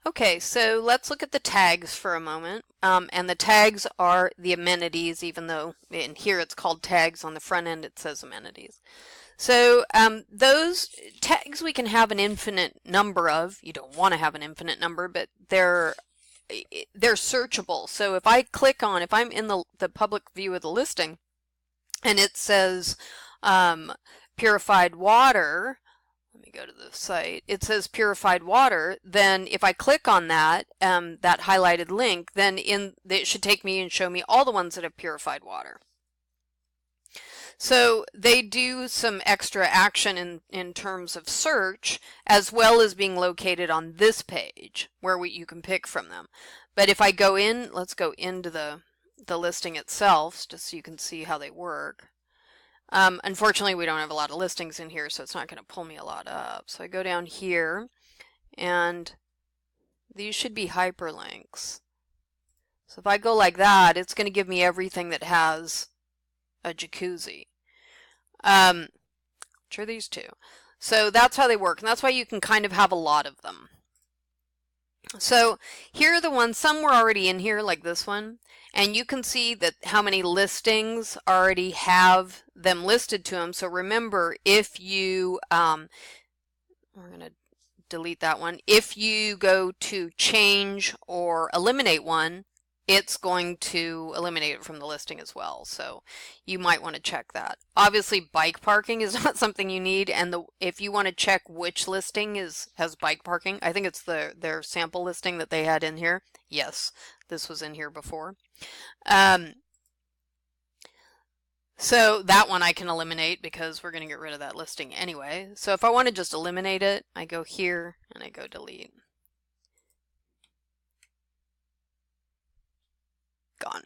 Okay, so let's look at the tags for a moment. And the tags are the amenities, even though in here it's called tags, on the front end it says amenities. So those tags we can have an infinite number of. You don't want to have an infinite number, but they're searchable. So if I'm in the public view of the listing and it says purified water, let me go to the site, it says purified water, then if I click on that, that highlighted link, then it should take me and show me all the ones that have purified water. So they do some extra action in terms of search, as well as being located on this page where you can pick from them. But if I go in, let's go into the listing itself just so you can see how they work. Unfortunately, we don't have a lot of listings in here, so it's not going to pull me a lot up. So I go down here, and these should be hyperlinks. So if I go like that, it's going to give me everything that has a jacuzzi. Which are these two. So that's how they work, and that's why you can kind of have a lot of them. So here are the ones, some were already in here, like this one, and you can see that how many listings already have them listed to them. So remember, if you, we're going to delete that one. If you go to change or eliminate one, it's going to eliminate it from the listing as well. So you might want to check that. Obviously, bike parking is not something you need, and if you want to check which listing has bike parking, I think it's their sample listing that they had in here. Yes, this was in here before. So that one I can eliminate because we're going to get rid of that listing anyway. So if I want to just eliminate it, I go here and I go delete. Gone.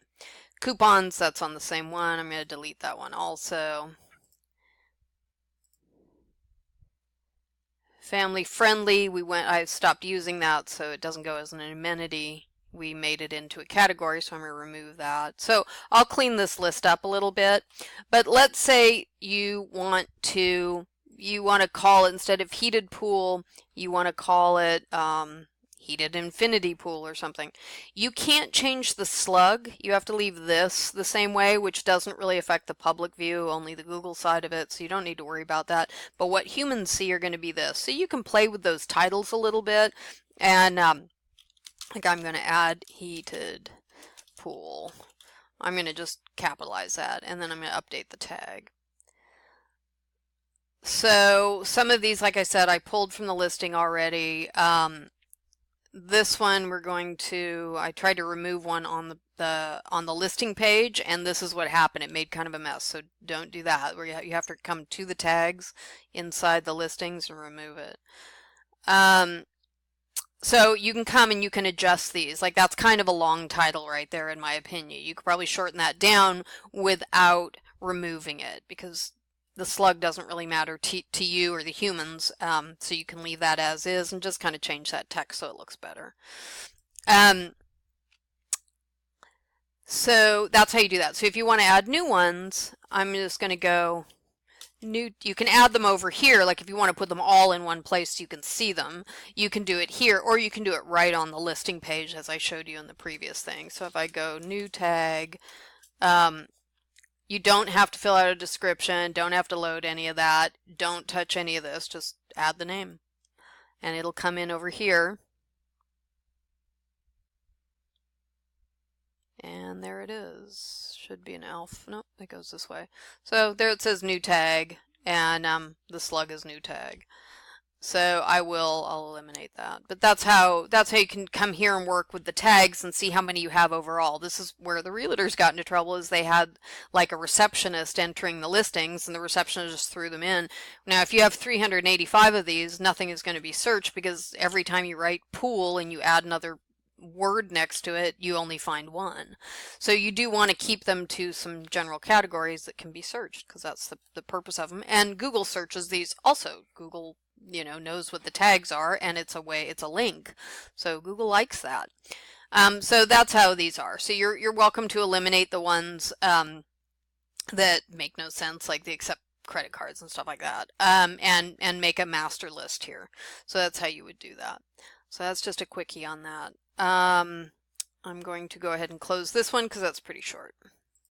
Coupons, that's on the same one. I'm going to delete that one also. Family friendly, I stopped using that so it doesn't go as an amenity. We made it into a category, so I'm going to remove that. So I'll clean this list up a little bit. But let's say you want to call it, instead of heated pool, you want to call it heated infinity pool or something. You can't change the slug. You have to leave this the same way, which doesn't really affect the public view, only the Google side of it, so you don't need to worry about that. But what humans see are going to be this. So you can play with those titles a little bit, and like I'm going to add heated pool. I'm going to just capitalize that, and then I'm going to update the tag. So some of these, like I said, I pulled from the listing already. This one I tried to remove one on the listing page, and this is what happened. It made kind of a mess, so don't do that. You have to come to the tags inside the listings and remove it. So you can come and you can adjust these. Like, that's kind of a long title right there, in my opinion. You could probably shorten that down without removing it, because the slug doesn't really matter to you or the humans, so you can leave that as is and just kind of change that text so it looks better. So that's how you do that. So if you want to add new ones, I'm just going to go new. You can add them over here, like if you want to put them all in one place so you can see them, you can do it here, or you can do it right on the listing page as I showed you in the previous thing. So if I go new tag, you don't have to fill out a description, don't have to load any of that, don't touch any of this, just add the name. And it'll come in over here. And there it is. Should be an elf. Nope, it goes this way. So there it says new tag, and the slug is new tag. So I'll eliminate that. But that's how you can come here and work with the tags and see how many you have overall. This is where the realtors got into trouble, is they had like a receptionist entering the listings, and the receptionist just threw them in. Now if you have 385 of these, nothing is going to be searched, because every time you write pool and you add another word next to it, you only find one. So you do want to keep them to some general categories that can be searched, because that's the purpose of them. And Google searches these also. Google knows what the tags are, and it's a link. So Google likes that. So that's how these are. So you're welcome to eliminate the ones that make no sense, like the accept credit cards and stuff like that, and make a master list here. So that's how you would do that. So that's just a quickie on that. I'm going to go ahead and close this one because that's pretty short.